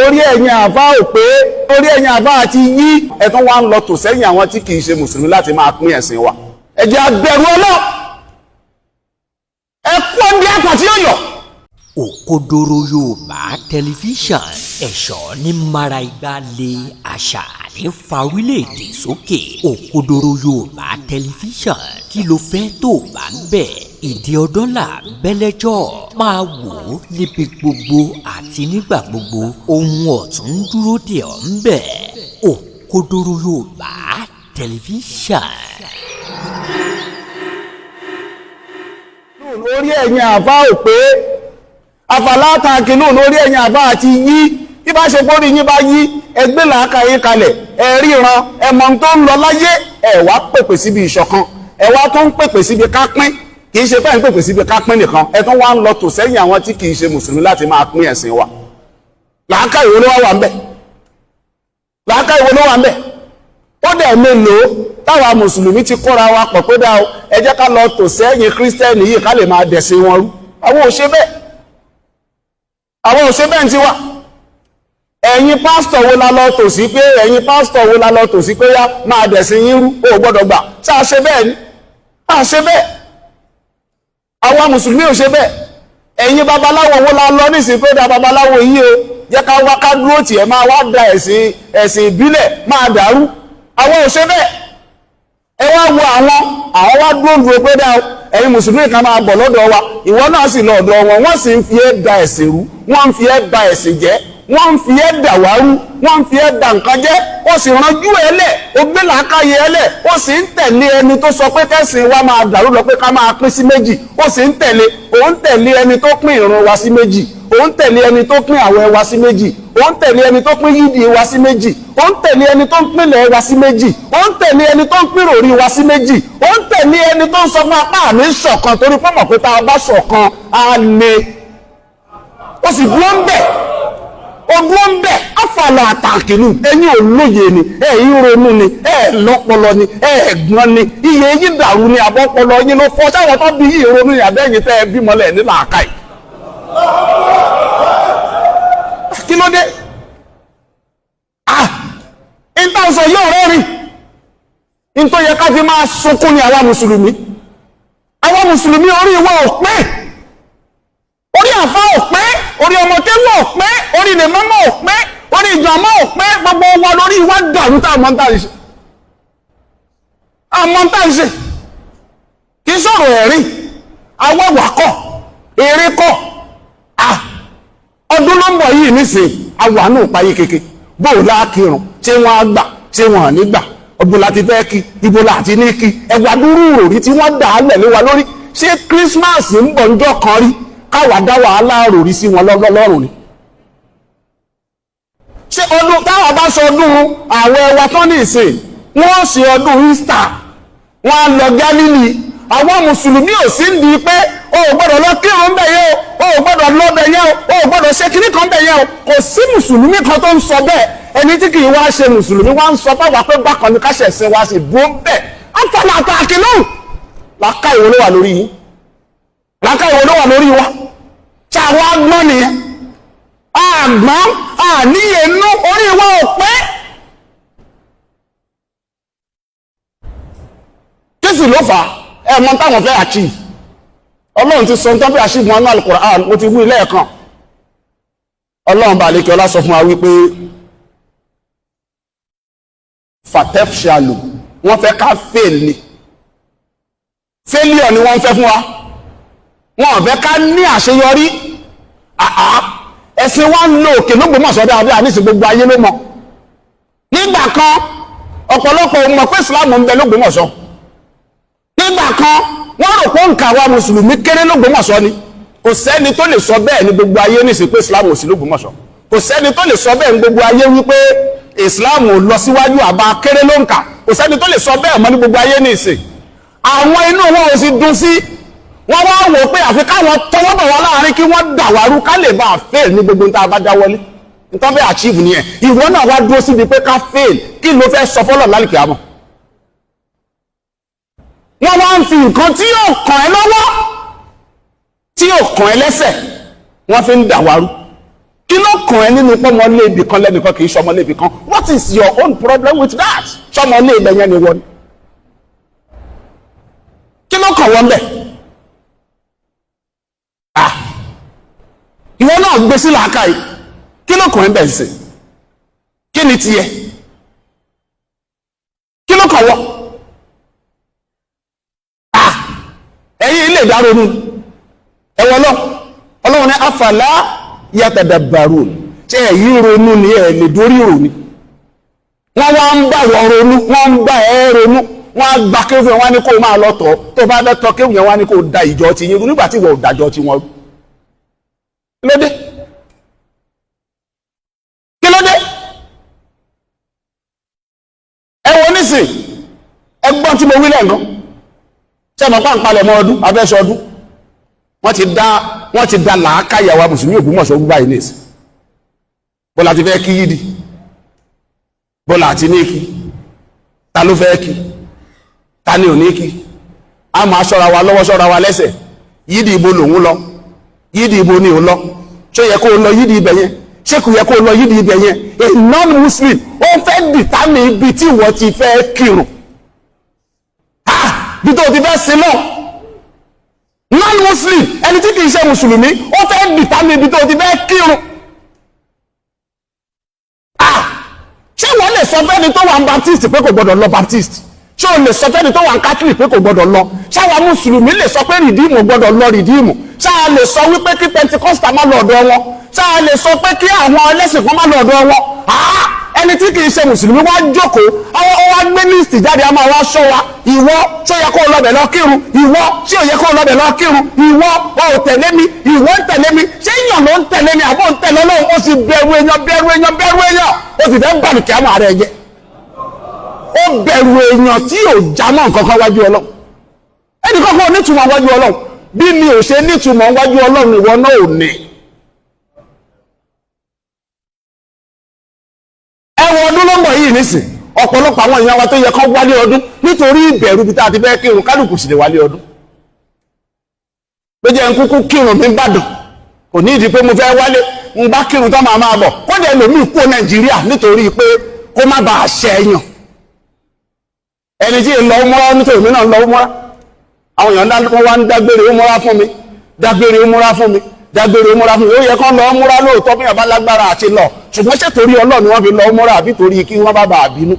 orí ẹ̀yin àfá ò pé orí ẹ̀yin àfá àti yí ẹ̀tún wá ń lọ tò sẹ́yìn àwọn tí kìí ṣe mùsùlùmí láti máa pín ẹ̀sìn wa ẹ jẹ́ a bẹ̀rù Ọlọ́run ẹ kú ọdí àpà tí ó yọ. Òkodoro Yorùbá tẹlifíṣàn ẹ̀ṣọ́ ní mara igba lé àṣà ní fa orílẹ̀-èdè sókè. Òkodoro Yorùbá tẹlifíṣàn kí ló fẹ́ tó bá ń bẹ̀. Ìdí ọdún là bẹ́lẹ́jọ́ máa wò ó níbi gbogbo àti nígbà gbogbo ohun ọ̀tún dúró dè ọ́ ń bẹ̀. Òkodoro Yorùbá tẹlifíṣàn. Lórí ẹ̀yin àfá ò pé afàlátàkì náà lórí ẹ̀yin àbá àti yí bí bá ṣe pórí yín bá yí ẹgbẹ́ làákàyè kalẹ̀ ẹ̀ríran ẹmọ tó ń lọ láyé ẹ̀wà pèpè síbi ìṣọ̀kan ẹ̀wà tó ń pèpè síbi kápín kìí ṣe bẹ́ẹ̀ ń pèpè síbi kápín nìkan ẹ̀tún wá ń lọ tò sẹ́yìn àwọn tí kìí ṣe mùsùlùmí láti máa pín ẹ̀sìn wa làákàyè wo ló wà ń bẹ̀ làákàyè wo ló wà ń bẹ̀ ó dẹ̀ mélòó táwa mùsùlùmí ti kóra wa pọ̀ pé dá ẹ jẹ́ ká lọ tò sẹ́yìn kírísítẹ́nì yìí ká lè máa dẹ̀sìn wọn rú àwọn ò ṣe bẹ́ẹ̀ àwọn òṣèbẹ̀ ti wà ẹ̀yin pásítọ̀ wo la lọ tò sí pé ẹ̀yin pásítọ̀ wo la lọ tò sí pé yá máa dẹ̀sìn yín rú o gbọ́dọ̀ gbà tí a ṣe bẹ́ẹ̀ ni a ṣe bẹ́ẹ̀ àwọn mùsùlùmí ò ṣe bẹ́ẹ̀ ẹ̀yin babaláwo wo la lọ ní sí pé dá babaláwo yìí o jẹ́ ká wá ká dúró tì ẹ́ máa wá da ẹ̀sìn ìbílẹ̀ máa dàrú àwọn ò ṣe bẹ́ẹ̀ ẹ wá wo àwọn wá dúró pé dá ẹ̀yin mùsùlùmí kan máa bọ̀ lọ́dọ̀ wa ìwọ náà sì lọ ọ̀dọ̀ wọn wọ́n sì ń fi ẹ́ da ẹ̀sìn rú wọ́n ń fi ẹ́ ba ẹ̀sìn jẹ́ wọ́n ń fi ẹ́ dà wá rú wọ́n ń fi ẹ́ da nǹkan jẹ́ ó sì ranjú ẹ lẹ̀ ó gbé làákàyè ẹ lẹ̀ ó sì ń tẹ̀lé ẹni tó sọ pé kẹ́sìn wa máa dàrú lọ pé ká máa pín sí méjì ó sì ń tẹ̀lé òun tẹ̀lé ẹni tó pín ìrun wa sí méjì òun tẹ̀lé ẹni tó pín àwẹ̀ wa sí méjì òun tẹ̀lé ẹni tó pín yídì wa sí méjì òun tẹ̀lé ẹni tó ń pínlẹ̀ wa sí méjì òun tẹ̀lé ẹni tó ń pín ròrí wa sí méjì òun tẹ̀lé ẹni tó ń sọ fún apá àmì ṣọ̀kan torí pọ́mọ̀ pé tá a bá ṣọ̀kan á le ó sì dúró ń bẹ̀ ó dúró ń bẹ̀ afàlà àtàkìlù ẹ̀yin ò lóye ni ẹ̀yin ronú ni ẹ̀ lọ́pọlọ ni ẹ̀ gbọ́n ni iye yín dàrú ni àbọ̀pọlọ yín ló fọ́ sáwọn tó bí yìí ronú ni àbẹ́yìn tẹ́ ẹ bímọ lẹ̀ ní làákàyè kí ló dé ìtànsọ yóò rẹ́rìn in tó yẹ ká fi máa sunkún ní àwa mùsùlùmí orí ìwọ ò pé orí àfá ò pé orí ọmọkéwò ò pé orí lèmọ́mọ́ ò pé orí ìjọmọ́ ò pé gbogbo wa lórí ìwà dàrú tá àmọ́ntàìṣe kí sọ̀rọ̀ ẹ̀rín awẹ́wàkọ̀ eré kọ̀ ọdún ló ń bọ̀ yìí nísìn àwà náà páyé kéèké bóò láàkírùn tí wọ́n á gbà tí wọ́n ní gbà ọgbọ̀n láti fẹ́ kí ibo láti ní kí ẹgbà dúró òrí tí wọ́n dà á lẹ̀ lé wa lórí ṣé Christmas ń bọ̀ ńjọ́ kan rí káwà dá wàhálà òrí sí wọn lọ́rùn ni ṣé ọdún táwọn bá sọ ọdún àwẹ̀ wa tán ní ìsìn wọ́n ṣe ọdún Easter wọ́n á lọ Galilee àwọn mùsùlùmí ò sí ń di pé o ò gbọ́dọ̀ lọ kírun ń bẹ̀ yẹn o ò gbọ́dọ̀ lọ bẹ̀ yẹn o ò gbọ́dọ̀ ṣe kíní kan bẹ̀ yẹn o kò sí mùsùlùmí kan tó ń sọ bẹ́ẹ̀ ẹni tí kì í wá ṣe mùsùlùmí wá ń sọ báwa pé bákan ní káṣẹ̀ ṣe wá sí dúró ń bẹ̀ àtàlà àtàkì lóhùn làákà ìwọ ló wà lórí yín làákà ìwọ ló wà lórí wa tí àwọn agbọ́n nìyẹn àgbọ́n àníyẹnú orí wa ò pé kí sì ló fà á ẹ̀mọ́ táwọn fẹ́ achieve ọlọ́run ti sọ tán fẹ́ achieve wọn ní Al-Qur'an mo ti wí lẹ́ẹ̀kan ọlọ́run bá lè kí ọlá sọ fún wa wípé fatefshalu wọ́n fẹ́ ká fail ni failure ni wọ́n fẹ́ fún wa wọ́n fẹ́ ká ní àṣeyọrí ẹ̀sìn wa ń lo òkè lógbòmọ̀ṣọ́ dáadáa nísìn gbogbo ayé ló mọ̀ nígbà kan ọ̀pọ̀lọpọ̀ mọ̀ pé Islam ń bẹ lógbòmọ̀ṣọ́ nígbà kan wọ́n rò pé nǹkan àwa mùsùlùmí kéré lógbòmọ̀ṣọ́ ni kò sẹ́ni tó lè sọ bẹ́ẹ̀ ní gbogbo ayé ní sí pé Islam ò sí lógbòmọ̀ṣọ́ kò sẹ́ni tó lè sọ bẹ́ẹ̀ ní gbogbo ayé wípé Islam ò lọ síwájú àbá kéré ló ń kà kò sẹ́ni tó lè sọ bẹ́ẹ̀ mọ́ ní gbogbo ayé ní ìsìn àwọn inú wọn ò sì dùn sí wọ́n wá wò pé àfi káwọn tọwọ́ bọ̀ wá láàrin kí wọ́n dàwárú ká lè bá a fail ní gbogbo nǹkan àbájá wọlé nǹkan fẹ́ achieve nìyẹn ìwọ náà wá dúró síbi pé ká fail kí ló fẹ́ sọ fọ́lọ̀ lálùkì àmọ́ wọ́n wá ń fi nǹkan tí yóò kàn ẹ́ lọ́wọ́ tí yóò kàn ẹ́ lẹ́sẹ̀ wọ́n fi ń dàwárú kí ló kàn ẹ́ nínú pọ́mọlé ibì kan lẹ́nìkan kì í ṣọmọlé ibì kan? What is your own problem with that? ṣọmọlé ibẹ̀ yẹn ni wọ́n ni. Kí ló kàn wọ́n bẹ̀? Ìwọ náà gbé sí làákàyè. Kí ló kàn ẹ́ bẹ̀ sí? Kí ni tiẹ̀? Kí ló kàn wọ́n? Ẹ̀yin ilé ìdáronú ẹ̀wọ̀n náà Ọlọ́run ní afàlá yatadabbarun tí ẹ̀yin ronú ni ẹ̀ lè dórí ronú. Wọ́n wá ń bá wọ́n ronú, wọ́n ń bá ẹ̀ ronú, wọ́n á gba kéwù yẹn wá ní kó máa lọ tọ̀, tó bá bẹ́ tọ́ kéwù yẹn wá ní kó da ìjọ ti yín rú nígbà tí wọ́n ò dájọ́ ti wọn rú. Kí ló dé? Kí ló dé? Ẹ wo nísìn ẹgbọ́n tí mo wí lẹ́ǹkan tí ẹmọ pàǹpalẹ̀ mọ́ ọdún abẹ́ṣọ ọdún wọ́n ti dá làákàyà wa mùsùlùmí Ògbómọ̀ṣọ́ gbá ìnẹ́sì bọ́lá ti fẹ́ kí yídi bọ́lá àti ní kí ta ló fẹ́ kí ta ní ò ní kí a máa ṣọ́ra wa lọ́wọ́ ṣọ́ra wa lẹ́sẹ̀ yídi ìbò lòun lọ yídi ìbò ni ò lọ ṣé yẹ kó lọ yídi ibẹ̀ yẹn ṣé kò yẹ kó lọ yídi ibẹ̀ yẹn a non-muslim ó fẹ́ dìtámì ibi tí wọ́n ti fẹ́ kírun bí tó ti fẹ́ sí náà non-muslim ẹni tí kìí ṣe mùsùlùmí ó fẹ́ dìtámì ibi tó ti fẹ́ kírun. Ṣé wọ́n lè sọ fẹ́ni tó wà ń baptist pé kò gbọdọ̀ lọ baptist? Ṣé o lè sọ fẹ́ni tó wà ń catholic pé kò gbọdọ̀ lọ? Ṣé àwọn mùsùlùmí lè sọ pé rìdíìmù gbọdọ̀ lọ rìdíìmù? Ṣé a lè sọ wípé kí pentikosta má lọ ọ̀dọ̀ wọn? Ṣé a lè sọ pé kí àwọn ẹlẹ́sìn kan má lọ ọ̀dọ̀ wọn? Ẹni tí kìí ṣe mùsùlùmí wá jókòó àwọn wá gbé líìsì jáde a máa wá ṣọ́ wa ìwọ tí ó yẹ kó lọ́bẹ̀ lọ kírun ìwọ tí ó yẹ kó lọ́bẹ̀ lọ kírun ìwọ ò tẹ̀lé mi ìwọ ń tẹ̀lé mi ṣé èèyàn ló ń tẹ̀lé mi àbó ń tẹ̀lé Ọlọ́run ó sì bẹ̀rù èèyàn ó sì fẹ́ bàlù kí á máa rẹ̀ jẹ́ ó bẹ̀rù èèyàn tí ò já mọ́ nǹkan kan wájú Ọlọ́run ẹnì kankan ò nítumọ̀ wájú Ọlọ́run bí mi ò ṣe nítumọ̀ wájú Ọlọ́run ìwọ náà ò ní. Ẹ̀wọ̀n ọdún ló ń bọ̀ yìí nísìn ọ̀pọ̀lọpọ̀ àwọn èèyàn wa tó yẹ kán wálé ọdún nítorí ìbẹ̀rù bí tá a ti fẹ́ kírun kálukú sì lè wálé ọdún. Pé jẹ́ n kúkú kírun mi Ìbàdàn kò ní ìdí pé mo fẹ́ wálé ń bá kírun tó máa bọ̀ kódà ẹlòmíì kú Nàìjíríà nítorí pé kó má bàa ṣẹ èèyàn. Ẹni tí ń lọ múra nítorí mi náà ń lọ múra àwọn èèyàn wọ́n wá ń dágbére múra fún mi dágbére múra fún mi dágbére múra fún mi ó yẹ kán lọ múra lóòótọ́ bí yàrá lágbára àti lọ ṣùgbọ́n ṣé torí Ọlọ́run wọ́n fi lọ múra àbí torí kí wọ́n bá bàa bínú.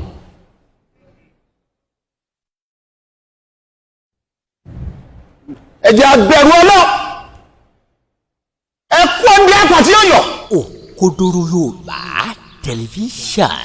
Ẹ̀jẹ̀ àbẹ̀rù Ọlọ́run ẹ kú ọdún àpàtì ọyọ. Òkodoro Yorùbá tẹlifíṣàn.